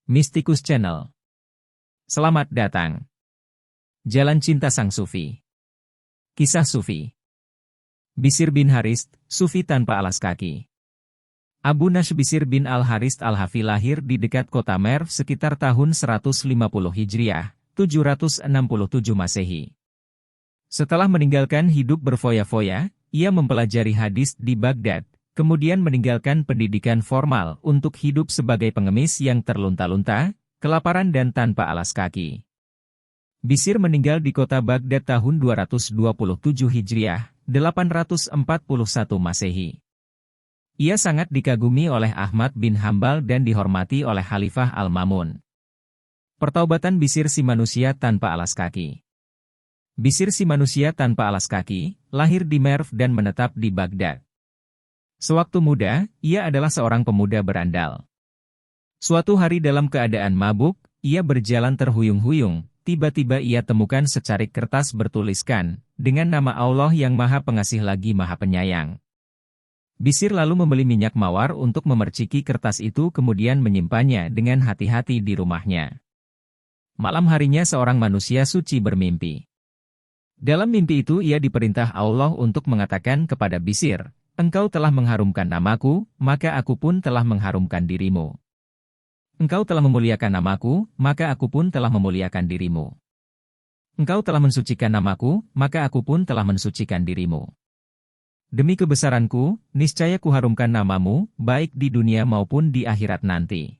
Mistikus Channel. Selamat datang. Jalan Cinta Sang Sufi. Kisah Sufi. Bisir bin Harist, Sufi tanpa alas kaki. Abu Nashr Bisir bin Al-Harist Al-Hafi lahir di dekat kota Merv sekitar tahun 150 Hijriah, 767 Masehi. Setelah meninggalkan hidup berfoya-foya, ia mempelajari hadis di Baghdad, kemudian meninggalkan pendidikan formal untuk hidup sebagai pengemis yang terlunta-lunta, kelaparan dan tanpa alas kaki. Bisir meninggal di kota Baghdad tahun 227 Hijriah, 841 Masehi. Ia sangat dikagumi oleh Ahmad bin Hambal dan dihormati oleh Khalifah Al-Mamun. Pertaubatan Bisir si manusia tanpa alas kaki. Bisir si manusia tanpa alas kaki, lahir di Merv dan menetap di Baghdad. Sewaktu muda, ia adalah seorang pemuda berandal. Suatu hari dalam keadaan mabuk, ia berjalan terhuyung-huyung, tiba-tiba ia temukan secarik kertas bertuliskan, dengan nama Allah yang Maha Pengasih lagi Maha Penyayang. Bisir lalu membeli minyak mawar untuk memerciki kertas itu kemudian menyimpannya dengan hati-hati di rumahnya. Malam harinya seorang manusia suci bermimpi. Dalam mimpi itu ia diperintah Allah untuk mengatakan kepada Bisir, "Engkau telah mengharumkan namaku, maka aku pun telah mengharumkan dirimu. Engkau telah memuliakan namaku, maka aku pun telah memuliakan dirimu. Engkau telah mensucikan namaku, maka aku pun telah mensucikan dirimu. Demi kebesaranku, niscaya kuharumkan namamu, baik di dunia maupun di akhirat nanti."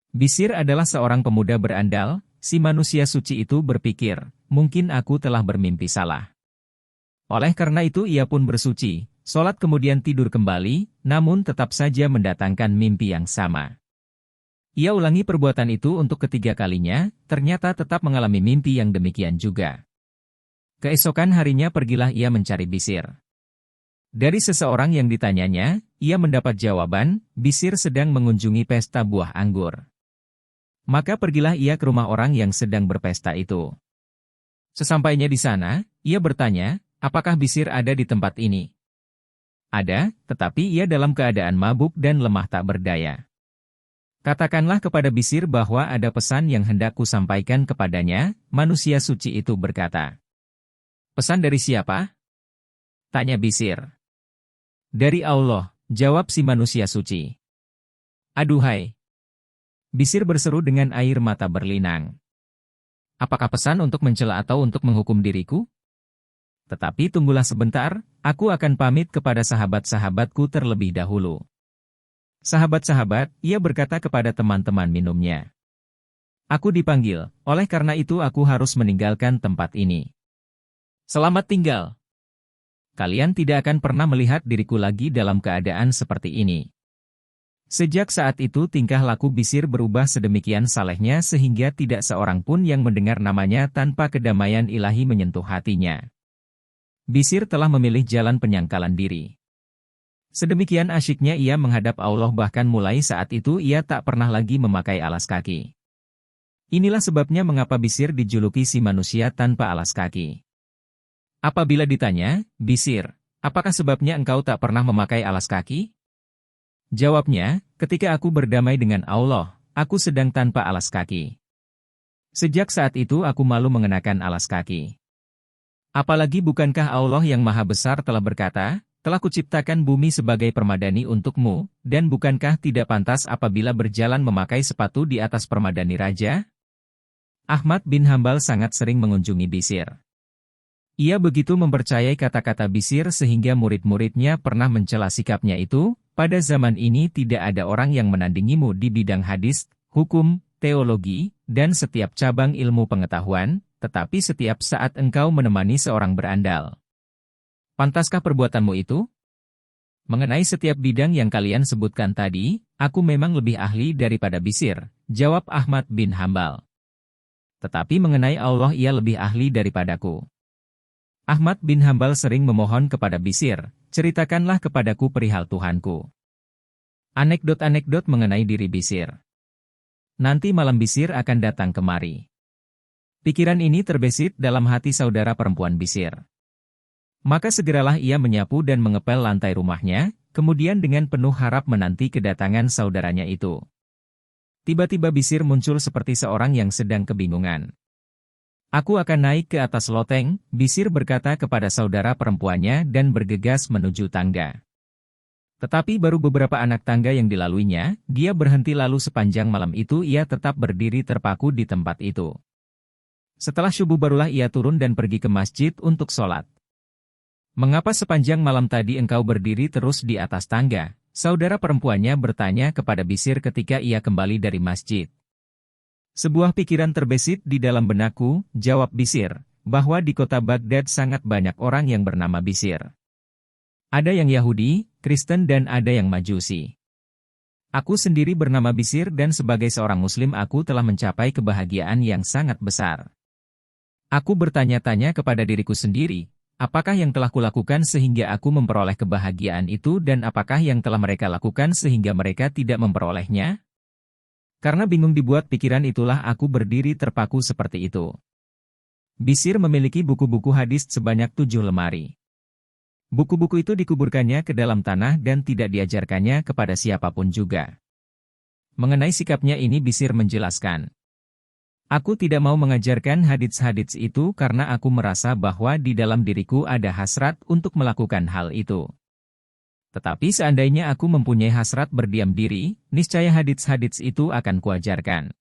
Bisir adalah seorang pemuda berandal, si manusia suci itu berpikir, mungkin aku telah bermimpi salah. Oleh karena itu ia pun bersuci, sholat kemudian tidur kembali, namun tetap saja mendatangkan mimpi yang sama. Ia ulangi perbuatan itu untuk ketiga kalinya, ternyata tetap mengalami mimpi yang demikian juga. Keesokan harinya pergilah ia mencari Bisir. Dari seseorang yang ditanyanya, ia mendapat jawaban, Bisir sedang mengunjungi pesta buah anggur. Maka pergilah ia ke rumah orang yang sedang berpesta itu. Sesampainya di sana, ia bertanya, apakah Bisir ada di tempat ini? Ada, tetapi ia dalam keadaan mabuk dan lemah tak berdaya. Katakanlah kepada Bisir bahwa ada pesan yang hendak kusampaikan kepadanya, manusia suci itu berkata. Pesan dari siapa? Tanya Bisir. Dari Allah, jawab si manusia suci. Aduhai! Bisir berseru dengan air mata berlinang. Apakah pesan untuk mencela atau untuk menghukum diriku? Tetapi tunggulah sebentar, aku akan pamit kepada sahabat-sahabatku terlebih dahulu. Sahabat-sahabat, ia berkata kepada teman-teman minumnya. Aku dipanggil, oleh karena itu aku harus meninggalkan tempat ini. Selamat tinggal. Kalian tidak akan pernah melihat diriku lagi dalam keadaan seperti ini. Sejak saat itu tingkah laku Bisir berubah sedemikian salehnya sehingga tidak seorang pun yang mendengar namanya tanpa kedamaian ilahi menyentuh hatinya. Bisir telah memilih jalan penyangkalan diri. Sedemikian asyiknya ia menghadap Allah bahkan mulai saat itu ia tak pernah lagi memakai alas kaki. Inilah sebabnya mengapa Bisir dijuluki si manusia tanpa alas kaki. Apabila ditanya, Bisir, apakah sebabnya engkau tak pernah memakai alas kaki? Jawabnya, ketika aku berdamai dengan Allah, aku sedang tanpa alas kaki. Sejak saat itu aku malu mengenakan alas kaki. Apalagi bukankah Allah yang Maha Besar telah berkata, telah kuciptakan bumi sebagai permadani untukmu, dan bukankah tidak pantas apabila berjalan memakai sepatu di atas permadani raja? Ahmad bin Hambal sangat sering mengunjungi Bisir. Ia begitu mempercayai kata-kata Bisir sehingga murid-muridnya pernah mencela sikapnya itu, pada zaman ini tidak ada orang yang menandingimu di bidang hadis, hukum, teologi, dan setiap cabang ilmu pengetahuan, tetapi setiap saat engkau menemani seorang berandal. Pantaskah perbuatanmu itu? Mengenai setiap bidang yang kalian sebutkan tadi, aku memang lebih ahli daripada Bisir, jawab Ahmad bin Hambal. Tetapi mengenai Allah ia lebih ahli daripadaku. Ahmad bin Hambal sering memohon kepada Bisir, ceritakanlah kepadaku perihal Tuhanku. Anekdot-anekdot mengenai diri Bisir. Nanti malam Bisir akan datang kemari. Pikiran ini terbesit dalam hati saudara perempuan Bisir. Maka segeralah ia menyapu dan mengepel lantai rumahnya, kemudian dengan penuh harap menanti kedatangan saudaranya itu. Tiba-tiba Bisir muncul seperti seorang yang sedang kebingungan. Aku akan naik ke atas loteng, Bisir berkata kepada saudara perempuannya dan bergegas menuju tangga. Tetapi baru beberapa anak tangga yang dilaluinya, dia berhenti lalu sepanjang malam itu ia tetap berdiri terpaku di tempat itu. Setelah subuh barulah ia turun dan pergi ke masjid untuk sholat. Mengapa sepanjang malam tadi engkau berdiri terus di atas tangga? Saudara perempuannya bertanya kepada Bisir ketika ia kembali dari masjid. Sebuah pikiran terbesit di dalam benakku, jawab Bisir, bahwa di kota Baghdad sangat banyak orang yang bernama Bisir. Ada yang Yahudi, Kristen dan ada yang Majusi. Aku sendiri bernama Bisir dan sebagai seorang Muslim aku telah mencapai kebahagiaan yang sangat besar. Aku bertanya-tanya kepada diriku sendiri, apakah yang telah kulakukan sehingga aku memperoleh kebahagiaan itu dan apakah yang telah mereka lakukan sehingga mereka tidak memperolehnya? Karena bingung dibuat pikiran itulah aku berdiri terpaku seperti itu. Bisir memiliki buku-buku hadis sebanyak 7 lemari. Buku-buku itu dikuburkannya ke dalam tanah dan tidak diajarkannya kepada siapapun juga. Mengenai sikapnya ini Bisir menjelaskan. Aku tidak mau mengajarkan hadits-hadits itu karena aku merasa bahwa di dalam diriku ada hasrat untuk melakukan hal itu. Tetapi seandainya aku mempunyai hasrat berdiam diri, niscaya hadits-hadits itu akan kuajarkan.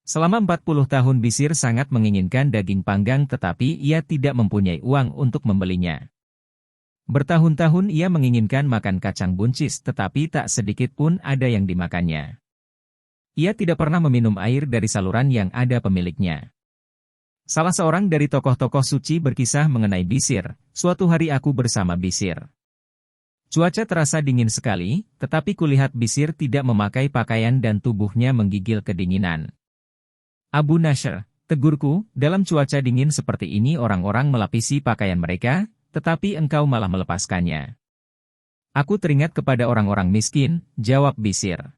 Selama 40 tahun Bisir sangat menginginkan daging panggang tetapi ia tidak mempunyai uang untuk membelinya. Bertahun-tahun ia menginginkan makan kacang buncis tetapi tak sedikit pun ada yang dimakannya. Ia tidak pernah meminum air dari saluran yang ada pemiliknya. Salah seorang dari tokoh-tokoh suci berkisah mengenai Bisir, suatu hari aku bersama Bisir. Cuaca terasa dingin sekali, tetapi kulihat Bisir tidak memakai pakaian dan tubuhnya menggigil kedinginan. Abu Nashr, tegurku, dalam cuaca dingin seperti ini orang-orang melapisi pakaian mereka, tetapi engkau malah melepaskannya. Aku teringat kepada orang-orang miskin, jawab Bisir.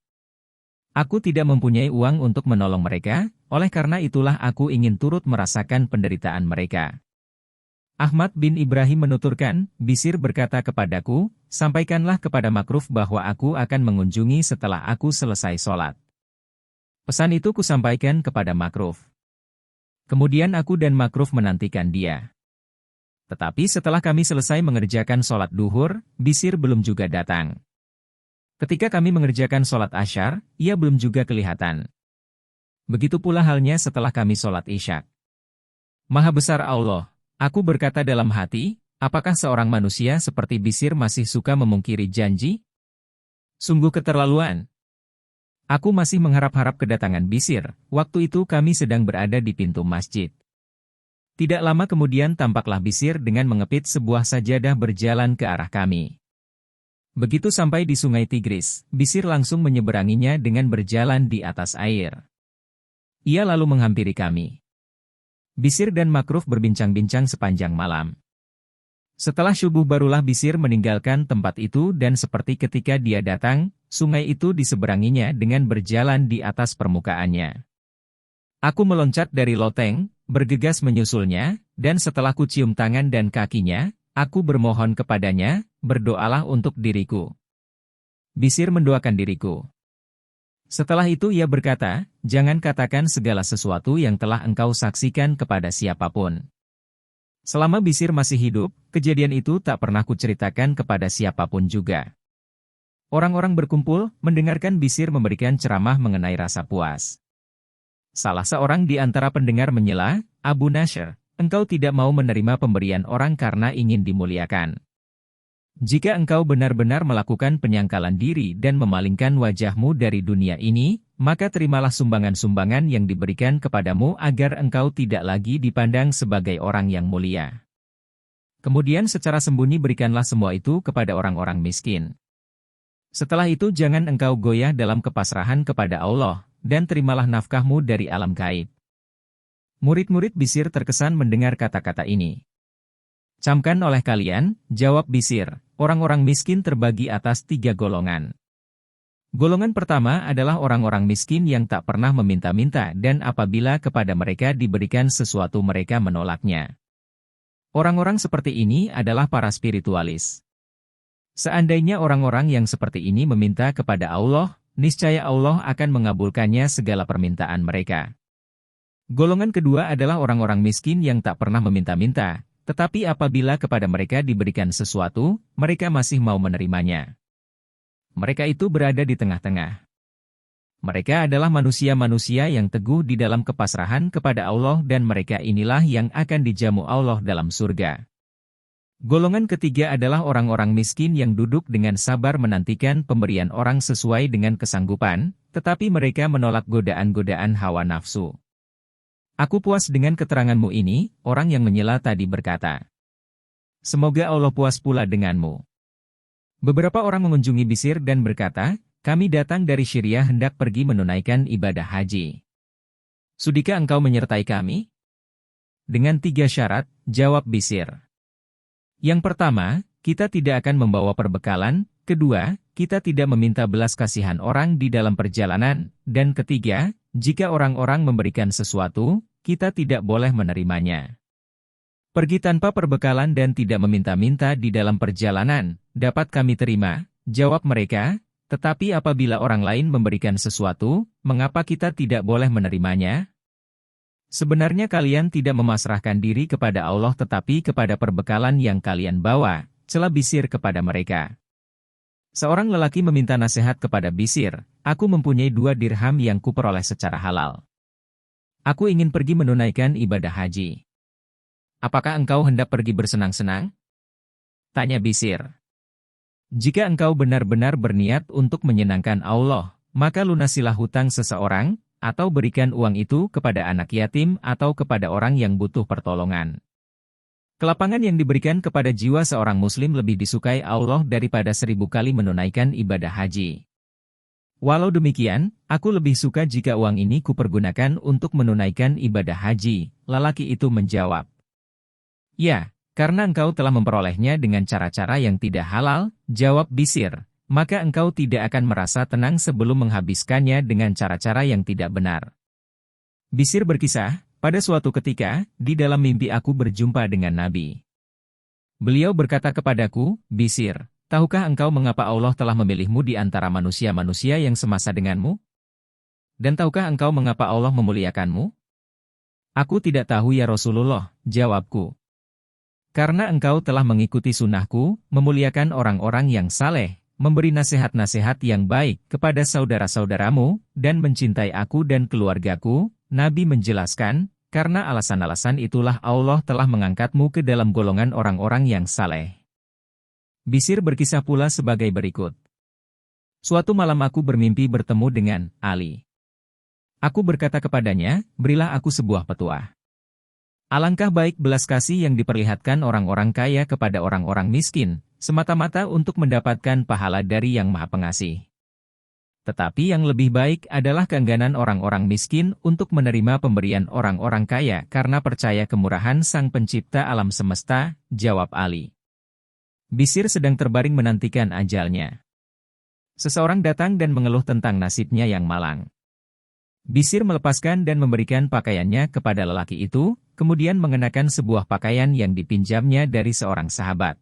Aku tidak mempunyai uang untuk menolong mereka, oleh karena itulah aku ingin turut merasakan penderitaan mereka. Ahmad bin Ibrahim menuturkan, Bisir berkata kepadaku, sampaikanlah kepada Makruf bahwa aku akan mengunjungi setelah aku selesai sholat. Pesan itu kusampaikan kepada Makruf. Kemudian aku dan Makruf menantikan dia. Tetapi setelah kami selesai mengerjakan sholat duhur, Bisir belum juga datang. Ketika kami mengerjakan sholat asyar, ia belum juga kelihatan. Begitu pula halnya setelah kami sholat isyak. Maha besar Allah, aku berkata dalam hati, apakah seorang manusia seperti Bisir masih suka memungkiri janji? Sungguh keterlaluan. Aku masih mengharap-harap kedatangan Bisir, waktu itu kami sedang berada di pintu masjid. Tidak lama kemudian tampaklah Bisir dengan mengepit sebuah sajadah berjalan ke arah kami. Begitu sampai di sungai Tigris, Bisir langsung menyeberanginya dengan berjalan di atas air. Ia lalu menghampiri kami. Bisir dan Makruf berbincang-bincang sepanjang malam. Setelah subuh barulah Bisir meninggalkan tempat itu dan seperti ketika dia datang, sungai itu diseberanginya dengan berjalan di atas permukaannya. Aku meloncat dari loteng, bergegas menyusulnya, dan setelah kucium tangan dan kakinya, aku bermohon kepadanya, berdoalah untuk diriku. Bisir mendoakan diriku. Setelah itu ia berkata, jangan katakan segala sesuatu yang telah engkau saksikan kepada siapapun. Selama Bisir masih hidup, kejadian itu tak pernah kuceritakan kepada siapapun juga. Orang-orang berkumpul, mendengarkan Bisir memberikan ceramah mengenai rasa puas. Salah seorang di antara pendengar menyela, Abu Nashr, engkau tidak mau menerima pemberian orang karena ingin dimuliakan. Jika engkau benar-benar melakukan penyangkalan diri dan memalingkan wajahmu dari dunia ini, maka terimalah sumbangan-sumbangan yang diberikan kepadamu agar engkau tidak lagi dipandang sebagai orang yang mulia. Kemudian secara sembunyi berikanlah semua itu kepada orang-orang miskin. Setelah itu jangan engkau goyah dalam kepasrahan kepada Allah, dan terimalah nafkahmu dari alam gaib. Murid-murid Bisir terkesan mendengar kata-kata ini. Camkan oleh kalian, jawab Bisir, orang-orang miskin terbagi atas 3 golongan. Golongan pertama adalah orang-orang miskin yang tak pernah meminta-minta dan apabila kepada mereka diberikan sesuatu mereka menolaknya. Orang-orang seperti ini adalah para spiritualis. Seandainya orang-orang yang seperti ini meminta kepada Allah, niscaya Allah akan mengabulkannya segala permintaan mereka. Golongan kedua adalah orang-orang miskin yang tak pernah meminta-minta, tetapi apabila kepada mereka diberikan sesuatu, mereka masih mau menerimanya. Mereka itu berada di tengah-tengah. Mereka adalah manusia-manusia yang teguh di dalam kepasrahan kepada Allah dan mereka inilah yang akan dijamu Allah dalam surga. Golongan ketiga adalah orang-orang miskin yang duduk dengan sabar menantikan pemberian orang sesuai dengan kesanggupan, tetapi mereka menolak godaan-godaan hawa nafsu. Aku puas dengan keteranganmu ini, orang yang menyela tadi berkata. Semoga Allah puas pula denganmu. Beberapa orang mengunjungi Bishr dan berkata, kami datang dari Syria hendak pergi menunaikan ibadah haji. Sudikah engkau menyertai kami? Dengan 3 syarat, jawab Bishr. Yang pertama, kita tidak akan membawa perbekalan, kedua, kita tidak meminta belas kasihan orang di dalam perjalanan, dan ketiga, jika orang-orang memberikan sesuatu, kita tidak boleh menerimanya. Pergi tanpa perbekalan dan tidak meminta-minta di dalam perjalanan, dapat kami terima, jawab mereka, tetapi apabila orang lain memberikan sesuatu, mengapa kita tidak boleh menerimanya? Sebenarnya kalian tidak memasrahkan diri kepada Allah tetapi kepada perbekalan yang kalian bawa, cela Bishr kepada mereka. Seorang lelaki meminta nasihat kepada Bishr, aku mempunyai 2 dirham yang kuperoleh secara halal. Aku ingin pergi menunaikan ibadah haji. Apakah engkau hendak pergi bersenang-senang? Tanya Bishr. Jika engkau benar-benar berniat untuk menyenangkan Allah, maka lunasilah hutang seseorang, atau berikan uang itu kepada anak yatim atau kepada orang yang butuh pertolongan. Kelapangan yang diberikan kepada jiwa seorang muslim lebih disukai Allah daripada 1000 kali menunaikan ibadah haji. Walau demikian, aku lebih suka jika uang ini kupergunakan untuk menunaikan ibadah haji, lelaki itu menjawab. Ya, karena engkau telah memperolehnya dengan cara-cara yang tidak halal, jawab Bishr, maka engkau tidak akan merasa tenang sebelum menghabiskannya dengan cara-cara yang tidak benar. Bishr berkisah, pada suatu ketika, di dalam mimpi aku berjumpa dengan Nabi. Beliau berkata kepadaku, Bishr, tahukah engkau mengapa Allah telah memilihmu di antara manusia-manusia yang semasa denganmu? Dan tahukah engkau mengapa Allah memuliakanmu? Aku tidak tahu ya Rasulullah, jawabku. Karena engkau telah mengikuti sunnahku, memuliakan orang-orang yang saleh, memberi nasihat-nasihat yang baik kepada saudara-saudaramu, dan mencintai aku dan keluargaku, Nabi menjelaskan, karena alasan-alasan itulah Allah telah mengangkatmu ke dalam golongan orang-orang yang saleh. Bishr berkisah pula sebagai berikut. Suatu malam aku bermimpi bertemu dengan Ali. Aku berkata kepadanya, berilah aku sebuah petuah. Alangkah baik belas kasih yang diperlihatkan orang-orang kaya kepada orang-orang miskin, semata-mata untuk mendapatkan pahala dari Yang Maha Pengasih. Tetapi yang lebih baik adalah keengganan orang-orang miskin untuk menerima pemberian orang-orang kaya karena percaya kemurahan Sang Pencipta alam semesta, jawab Ali. Bishr sedang terbaring menantikan ajalnya. Seseorang datang dan mengeluh tentang nasibnya yang malang. Bishr melepaskan dan memberikan pakaiannya kepada lelaki itu, kemudian mengenakan sebuah pakaian yang dipinjamnya dari seorang sahabat.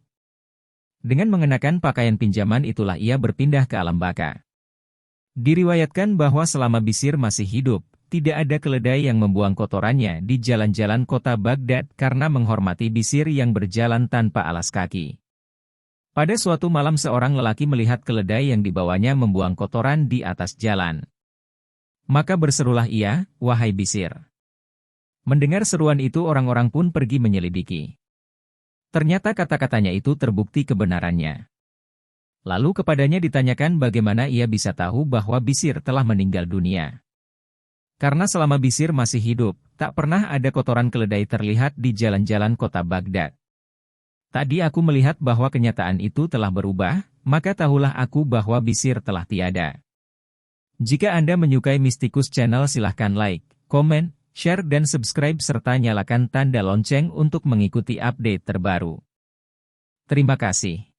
Dengan mengenakan pakaian pinjaman itulah ia berpindah ke alam baka. Diriwayatkan bahwa selama Bishr masih hidup, tidak ada keledai yang membuang kotorannya di jalan-jalan kota Baghdad karena menghormati Bishr yang berjalan tanpa alas kaki. Pada suatu malam seorang lelaki melihat keledai yang dibawanya membuang kotoran di atas jalan. Maka berserulah ia, wahai Bishr. Mendengar seruan itu orang-orang pun pergi menyelidiki. Ternyata kata-katanya itu terbukti kebenarannya. Lalu kepadanya ditanyakan bagaimana ia bisa tahu bahwa Bishr telah meninggal dunia. Karena selama Bishr masih hidup, tak pernah ada kotoran keledai terlihat di jalan-jalan kota Baghdad. Tadi aku melihat bahwa kenyataan itu telah berubah, maka tahulah aku bahwa Bishr telah tiada. Jika Anda menyukai Mistikus Channel silahkan like, komen, share dan subscribe serta nyalakan tanda lonceng untuk mengikuti update terbaru. Terima kasih.